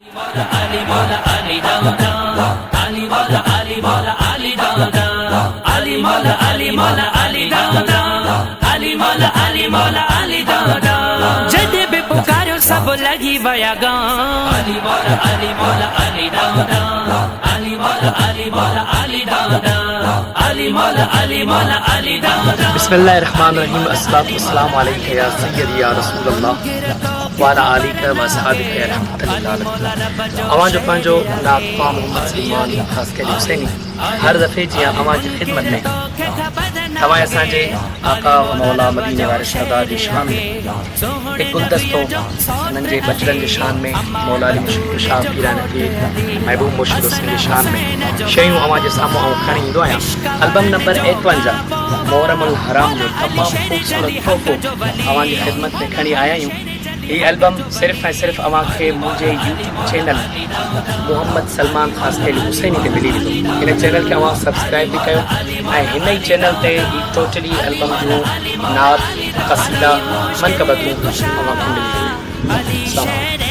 Ali Mola Ali Dada, Ali Mola Ali Mola Ali Dada, Ali Mola Ali Mola Ali Dada, Ali Mola Ali Mola Ali Dada. जदे बे पुकारो सब लगी बयागा, Ali Mola Ali Mola Ali Dada, Ali Mola Ali Mola Ali Dada, Ali Mola Ali Mola Ali Dada. बिस्मिल्लाहिर्रहमानिर्रहीम अस्सलातु वस्सलामु अलैका या सय्यदी या रसूलल्लाह वाला आलिका व असहाबिका रहमतुल्लिल आलमीन। अवां जो पंहिंजो नात ख़्वाह मोहम्मद सलमान ख़ासि करे हुसैनी हर दफ़े जीअं अवां जी ख़िदमत में तव्हां असांजे आका व मौला मदीने वारे सरदार जी शान में हिकु गुलदस्तो उन्हनि जे बचड़नि जे शान में मौला अली मुश्किल शाह पीरान पीर महबूब मुर्शिद हुसैन जी शान में शयूं अवां जे साम्हूं आऊं खणी ईंदो आहियां। एल्बम नंबर 51 मुहर्रमुल हराम जो तमामु ख़ूबसूरत तोहफ़ो अवां जी ख़िदमत में खणी आया आहियूं। ये एल्बम सिर्फ़ ऐं सिर्फ़ अवां खे मुंहिंजे यूट्यूब चैनल मोहम्मद सलमान ख़ासि करे हुसैनी ते मिली वेंदो। हिन चैनल खे अवां सब्सक्राइब बि कयो ऐं हिन ई चैनल ते ही टोटली एल्बम जूं नात क़सीदा मनक़बतूं अवां खे मिली वेंदियूं।